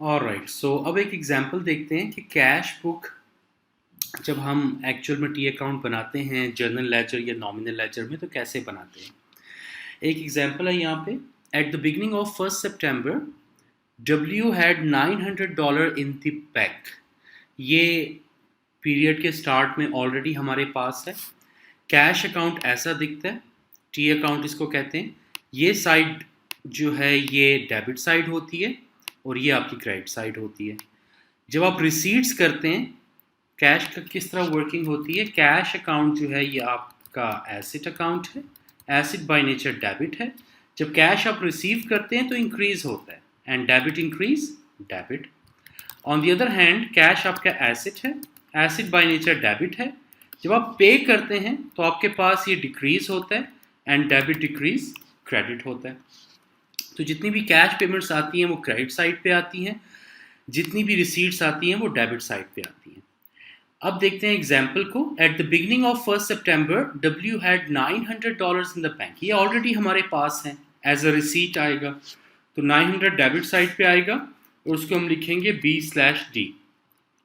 Alright, सो अब एक example देखते हैं कि कैश बुक जब हम एक्चुअल में टी अकाउंट बनाते हैं जर्नल लेजर या नॉमिनल लेजर में तो कैसे बनाते हैं। एक एग्जांपल है यहाँ पे। At the beginning of 1 September W had $900 in the bank. ये पीरियड के स्टार्ट में ऑलरेडी हमारे पास है। कैश अकाउंट ऐसा दिखता है, टी अकाउंट इसको कहते हैं। ये साइड जो है ये डेबिट साइड होती है और ये आपकी क्रेडिट साइड होती है। जब आप रिसीट्स करते हैं कैश का किस तरह वर्किंग होती है। कैश अकाउंट जो है ये आपका एसेट अकाउंट है, एसेट बाय नेचर डेबिट है। जब कैश आप रिसीव करते हैं तो इंक्रीज होता है and debit increase debit. On the other hand cash आपका एसेट है, एसेट बाय नेचर डेबिट है। जब आप पे करते हैं तो आपके पास ये डिक्रीज होता है एंड डेबिट डिक्रीज क्रेडिट होता है। तो जितनी भी कैश पेमेंट्स आती हैं वो क्रेडिट साइड पे आती हैं, जितनी भी रिसीट्स आती हैं वो डेबिट साइड पे आती हैं। अब देखते हैं एग्जाम्पल को। At the beginning of 1 September W had $900 in the bank. ये ऑलरेडी हमारे पास है, एज अ रिसीट आएगा तो 900 डेबिट साइड पे आएगा और उसको हम लिखेंगे B/D।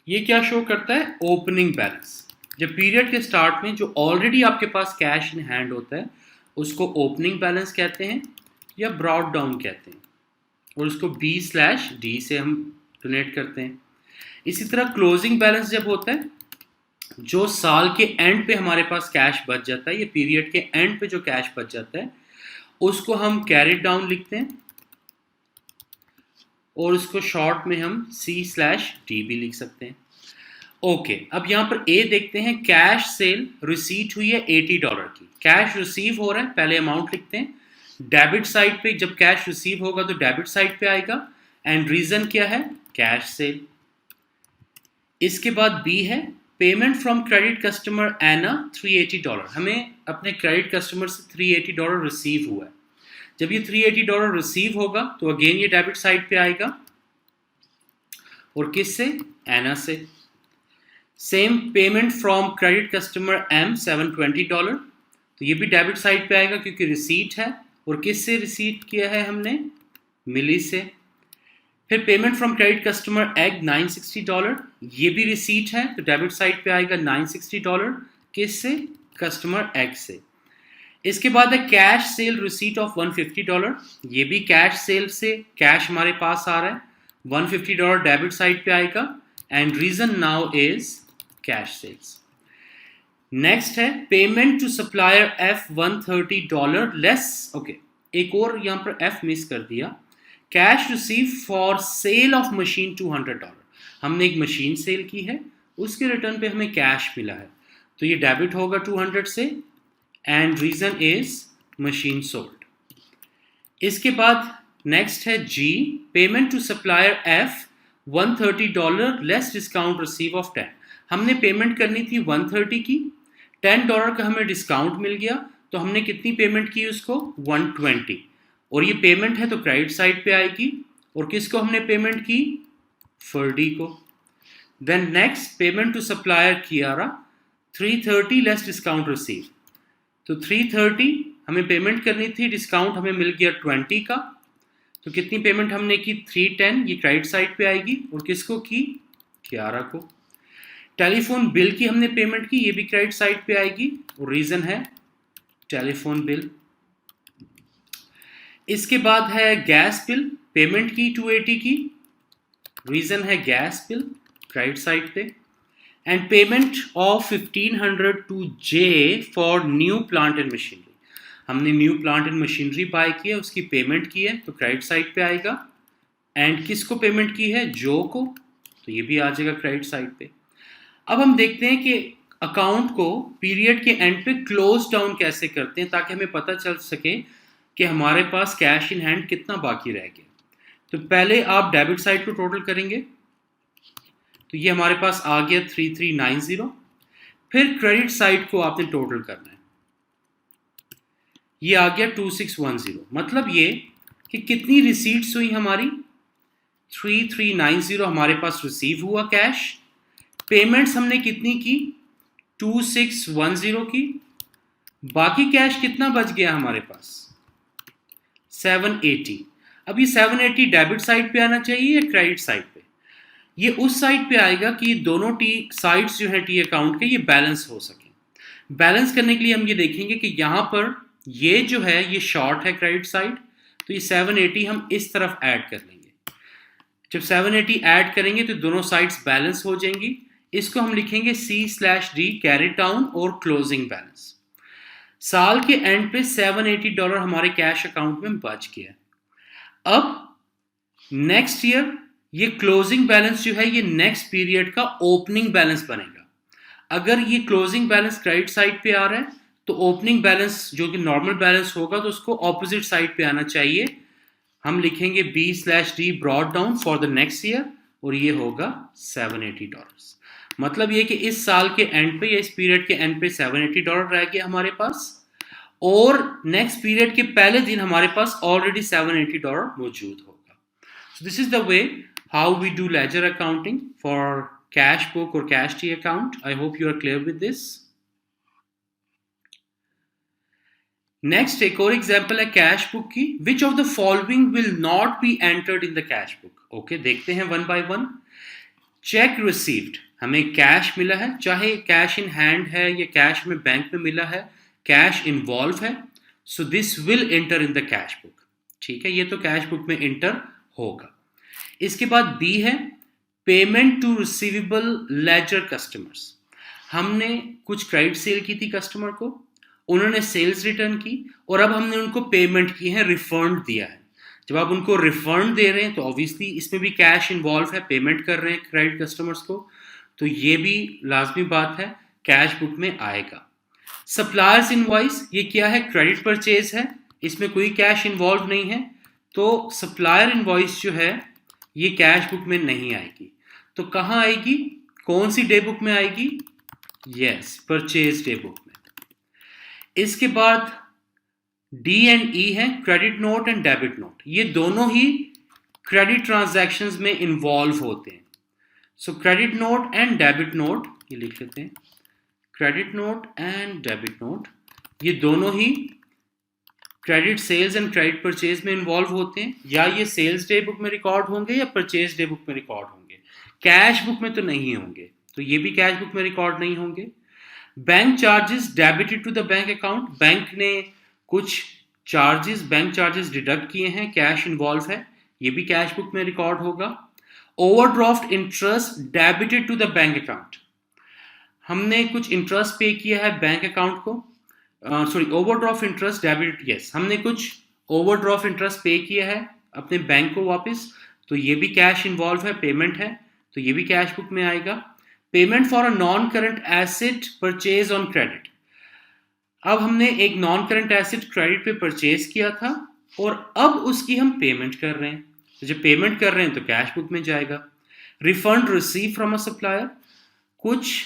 ये क्या शो करता है? Opening balance. जब पीरियड के स्टार्ट में जो ऑलरेडी आपके पास कैश इन हैंड होता है उसको ओपनिंग बैलेंस कहते हैं या ब्रॉड डाउन कहते हैं और उसको B/D से हम डोनेट करते हैं। इसी तरह क्लोजिंग बैलेंस जब होता है, जो साल के एंड पे हमारे पास कैश बच जाता है, ये पीरियड के एंड पे जो कैश बच जाता है उसको हम कैरिड डाउन लिखते हैं और उसको शॉर्ट में हम C/D भी लिख सकते हैं। ओके, अब यहाँ पर ए देखते हैं। कैश सेल रिसीट हुई है $80 की। कैश रिसीव हो रहा है, पहले अमाउंट लिखते हैं। डेबिट साइड पे जब कैश रिसीव होगा तो डेबिट साइड पे आएगा एंड रीजन क्या है? Cash cell. इसके बाद बी है पेमेंट फ्रॉम क्रेडिट कस्टमर एना $380। हमें अपने क्रेडिट कस्टमर से $380 रिसीव हुआ है। जब ये $380 रिसीव होगा तो अगेन ये डेबिट साइड पे आएगा और किससे? एना से। Same payment from credit customer M $720, तो ये भी डेबिट साइड पे आएगा क्योंकि रिसीट है और किससे रिसीट किया है हमने? मिली से। फिर payment from credit customer egg $960, ये भी रिसीट है तो डेबिट साइड पे आएगा $960 किससे? कस्टमर एग से। इसके बाद है कैश सेल रिसीट ऑफ $150, ये भी कैश सेल से कैश हमारे पास आ रहा है, $150 डेबिट साइड पे आएगा and reason now is cash sales. Next है payment to supplier F $130 less. Okay, एक और यहाँ पर F मिस कर दिया। Cash receive for sale of machine $200। हमने एक मशीन सेल की है, उसके रिटर्न पे हमें कैश मिला है तो ये डेबिट होगा 200 से and reason is machine sold. इसके बाद नेक्स्ट है जी payment to supplier F $130 less discount receive of 10। हमने पेमेंट करनी थी 130 की, $10 का हमें डिस्काउंट मिल गया तो हमने कितनी पेमेंट की उसको? 120। और ये पेमेंट है तो क्रेडिट साइड पे आएगी और किसको हमने पेमेंट की? फर्डी को। Then next payment to supplier Kiara $330 less discount receive. तो 330 हमें पेमेंट करनी थी, डिस्काउंट हमें मिल गया 20 का तो कितनी पेमेंट हमने की? 310, ये क्रेडिट साइड पे आएगी और किसको की? कियारा को। टेलीफोन बिल की हमने पेमेंट की, ये भी क्रेडिट साइड पे आएगी और रीजन है टेलीफोन बिल। इसके बाद है गैस बिल, पेमेंट की 280 की, रीजन है गैस बिल क्रेडिट साइड पे। And payment of 1500 to J for new plant and machinery. हमने new plant and machinery buy की है, उसकी पेमेंट की है तो क्रेडिट साइड पे आएगा। एंड किसको पेमेंट की है? जो को, तो ये भी आ जाएगा क्रेडिट साइड पे। अब हम देखते हैं कि अकाउंट को पीरियड के एंड पे क्लोज डाउन कैसे करते हैं ताकि हमें पता चल सके कि हमारे पास कैश इन हैंड कितना बाकी रह गया। तो पहले आप डेबिट साइड को टोटल करेंगे तो ये हमारे पास आ गया 3390। फिर क्रेडिट साइड को आपने टोटल करना है, ये आ गया 2610। मतलब ये कि कितनी रिसीट्स हुई हमारी? 3390 हमारे पास रिसीव हुआ कैश। पेमेंट्स हमने कितनी की? 2610 की। बाकी कैश कितना बच गया हमारे पास? 780। अब ये 780 डेबिट साइड पे आना चाहिए या क्रेडिट साइड पे? ये उस साइड पे आएगा कि दोनों टी साइड्स जो है टी अकाउंट के ये बैलेंस हो सके। बैलेंस करने के लिए हम ये देखेंगे कि यहाँ पर ये जो है ये शॉर्ट है क्रेडिट साइड, तो ये 780 हम इस तरफ ऐड कर लेंगे। जब 780 ऐड करेंगे तो दोनों साइड्स बैलेंस हो जाएंगी। इसको हम लिखेंगे C/D कैरी डाउन और क्लोजिंग बैलेंस। साल के एंड पे $780 हमारे कैश अकाउंट में बच गया। अब नेक्स्ट ईयर ये क्लोजिंग बैलेंस जो है ये नेक्स्ट पीरियड का ओपनिंग बैलेंस बनेगा। अगर ये क्लोजिंग बैलेंस क्रेडिट साइड पे आ रहा है तो ओपनिंग बैलेंस जो कि नॉर्मल बैलेंस होगा तो उसको ऑपोजिट साइड पे आना चाहिए। हम लिखेंगे B/D brought down for the next year और ये होगा $780। मतलब ये कि इस साल के एंड पे या इस पीरियड के एंड पे $780 रह गया हमारे पास और नेक्स्ट पीरियड के पहले दिन हमारे पास ऑलरेडी $780 मौजूद होगा। So this is the way how we do ledger accounting for cash book or cash T account. I hope you are clear with this. Next एक और एग्जाम्पल है कैश बुक की। Which of the following will not be entered in the cash book? Okay, देखते हैं one by one. Check received, हमें cash मिला है, चाहे कैश इन हैंड है या कैश में बैंक में मिला है, कैश इन्वॉल्व है, so this will enter in the cash book. ठीक है, ये तो कैश बुक में एंटर होगा। इसके बाद बी है payment to receivable ledger customers. हमने कुछ क्रेडिट सेल की थी कस्टमर को, उन्होंने सेल्स रिटर्न की और अब हमने उनको पेमेंट की है, रिफंड दिया है। जब आप उनको रिफंड दे रहे हैं तो ऑब्वियसली इसमें भी कैश इन्वॉल्व है, पेमेंट कर रहे हैं क्रेडिट कस्टमर्स को, तो ये भी लाजमी बात है कैश बुक में आएगा। सप्लायर्स इनवॉइस, ये क्या है? क्रेडिट परचेज है, इसमें कोई कैश इन्वॉल्व नहीं है, तो सप्लायर इनवॉइस जो है ये कैश बुक में नहीं आएगी। तो कहाँ आएगी? कौन सी डे बुक में आएगी? यस, परचेज डे बुक में। इसके बाद डी एंड ई है credit note and debit note. ये दोनों ही क्रेडिट ट्रांजैक्शंस में इन्वॉल्व होते हैं। So credit note and debit note, ये लिख लेते हैं, credit note and debit note, ये दोनों ही credit sales and credit purchase में इन्वॉल्व होते हैं। या ये सेल्स डे बुक में रिकॉर्ड होंगे या परचेज डे बुक में रिकॉर्ड होंगे, कैश बुक में तो नहीं होंगे, तो ये भी कैश बुक में रिकॉर्ड नहीं होंगे। Bank charges debited to the bank account, bank ने कुछ चार्जेस, बैंक चार्जेस डिडक्ट किए हैं, कैश इन्वॉल्व है, ये भी कैश बुक में रिकॉर्ड होगा। Overdraft interest debited to the bank account, हमने कुछ इंटरेस्ट पे किया है बैंक अकाउंट को, ओवरड्राफ्ट इंटरेस्ट डेबिट, यस, हमने कुछ ओवरड्राफ्ट इंटरेस्ट पे किया है अपने बैंक को वापस, तो ये भी कैश इन्वॉल्व है, पेमेंट है, तो ये भी कैश बुक में आएगा। Payment for a non current asset purchase on credit, अब हमने एक नॉन करंट एसेट क्रेडिट पे परचेज किया था और अब उसकी हम पेमेंट कर रहे हैं, तो जब पेमेंट कर रहे हैं तो कैश बुक में जाएगा। Refund receive from a supplier, कुछ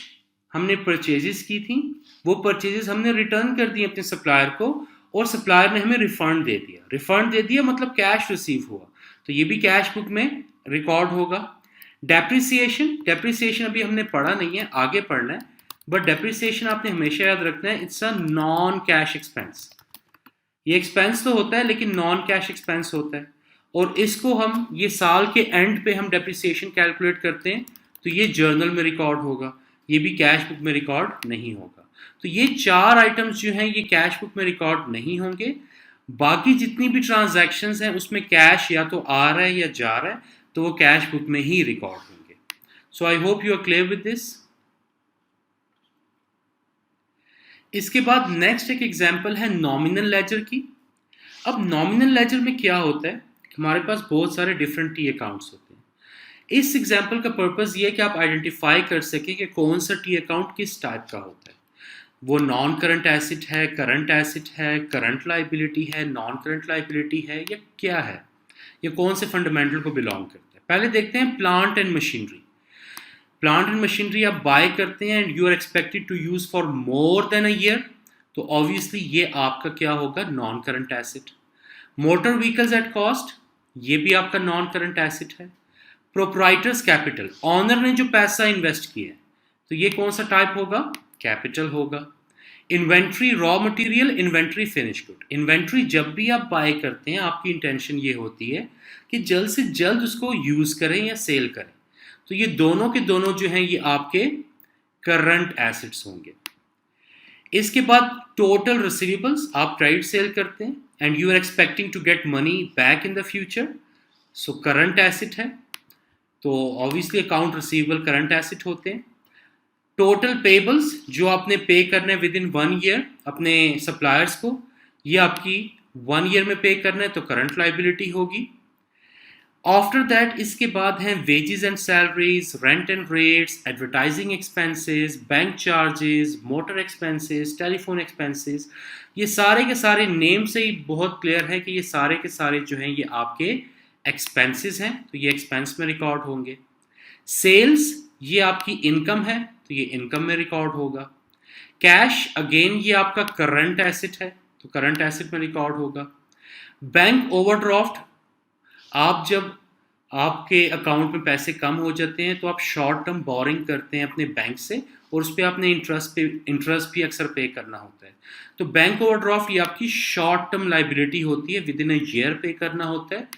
हमने परचेजेस की थी, वो परचेजेस हमने रिटर्न कर दिए अपने सप्लायर को और सप्लायर ने हमें रिफंड दे दिया। रिफंड दे दिया मतलब कैश रिसीव हुआ, तो ये भी कैश बुक में रिकॉर्ड होगा। डेप्रिसिएशन, डेप्रिसिएशन अभी हमने पढ़ा नहीं है, आगे पढ़ना है, बट डेप्रिसिएशन आपने हमेशा याद रखना है, it's a non cash expense. ये एक्सपेंस तो होता है लेकिन नॉन कैश एक्सपेंस होता है, और इसको हम ये साल के एंड पे हम डेप्रिसिएशन कैलकुलेट करते हैं, तो ये जर्नल में रिकॉर्ड होगा, ये भी कैश बुक में रिकॉर्ड नहीं होगा। तो ये चार आइटम्स जो हैं ये कैश बुक में रिकॉर्ड नहीं होंगे। बाकी जितनी भी ट्रांजैक्शंस हैं उसमें कैश या तो आ रहा है या जा रहा है, तो वो कैश बुक में ही रिकॉर्ड होंगे। So I hope you are clear with this. इसके बाद नेक्स्ट एक एग्जांपल है नॉमिनल लेजर की। अब नॉमिनल लेजर में क्या होता है, हमारे पास बहुत सारे डिफरेंट टी अकाउंट्स होते हैं। इस एग्जांपल का पर्पस ये है कि आप आइडेंटिफाई कर सकें कि कौन सा टी अकाउंट किस टाइप का होता है। वो नॉन करंट एसेट है, करंट एसेट है, करंट लाइबिलिटी है, नॉन करंट लाइबिलिटी है, या क्या है, या कौन से फंडामेंटल को बिलोंग करता है। पहले देखते हैं plant and machinery. Plant and machinery आप बाय करते हैं and you are expected to use for more than a year, तो ऑब्वियसली ये आपका क्या होगा, non current asset. Motor vehicles at cost, ये भी आपका नॉन करंट एसेट है। प्रोप्राइटर्स कैपिटल, ऑनर ने जो पैसा इन्वेस्ट किया है, तो ये कौन सा टाइप होगा, कैपिटल होगा। Inventory raw material, inventory finish good. Inventory जब भी आप बाय करते हैं आपकी इंटेंशन ये होती है कि जल्द से जल्द उसको यूज करें या सेल करें, तो ये दोनों के दोनों जो हैं ये आपके करंट एसेट्स होंगे। इसके बाद टोटल रिसीवेबल्स, आप क्रेडिट सेल करते हैं and you are expecting to get money back in the future, so current asset है, तो obviously account receivable current asset होते हैं। टोटल पेबल्स, जो आपने पे करना है विद इन 1 ईयर अपने सप्लायर्स को, ये आपकी 1 ईयर में पे करना है तो करंट लाइबिलिटी होगी। आफ्टर दैट इसके बाद हैं wages and salaries, rent and rates, advertising expenses, bank charges, motor expenses, telephone expenses. ये सारे के सारे नेम से ही बहुत क्लियर है कि ये सारे के सारे जो हैं ये आपके एक्सपेंसेस हैं, तो ये एक्सपेंस में रिकॉर्ड होंगे। सेल्स, ये आपकी इनकम है तो ये इनकम में रिकॉर्ड होगा। कैश, अगेन ये आपका करंट एसेट है तो करंट एसेट में रिकॉर्ड होगा। बैंक ओवरड्राफ्ट, आप जब आपके अकाउंट में पैसे कम हो जाते हैं तो आप शॉर्ट टर्म बोरिंग करते हैं अपने बैंक से और उस पर आपने इंटरेस्ट भी अक्सर पे करना होता है, तो बैंक ओवरड्राफ्ट ये आपकी शॉर्ट टर्म लाइबिलिटी होती है, विद इन अ ईयर पे करना होता है,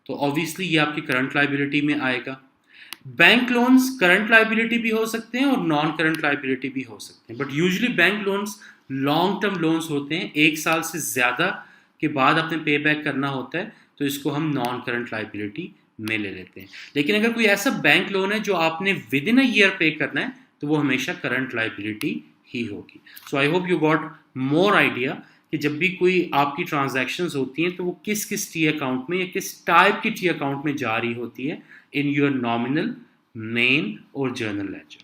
तो ऑब्वियसली ये आपकी करंट लाइबिलिटी में आएगा। बैंक लोन्स करंट लाइबिलिटी भी हो सकते हैं और नॉन करंट लाइबिलिटी भी हो सकते हैं, but usually bank loans long term loans होते हैं, 1 साल से ज़्यादा के बाद अपने पे बैक करना होता है, तो इसको हम नॉन करंट लाइबिलिटी में ले लेते हैं। लेकिन अगर कोई ऐसा बैंक लोन है जो आपने विद इन अ ईयर पे करना है तो वो हमेशा करंट लाइबिलिटी ही होगी। So I hope you got more idea कि जब भी कोई आपकी ट्रांजैक्शंस होती हैं तो वो किस किस टी अकाउंट में या किस टाइप की टी अकाउंट में जारी होती है इन योर नॉमिनल, मेन और जर्नल लेजर।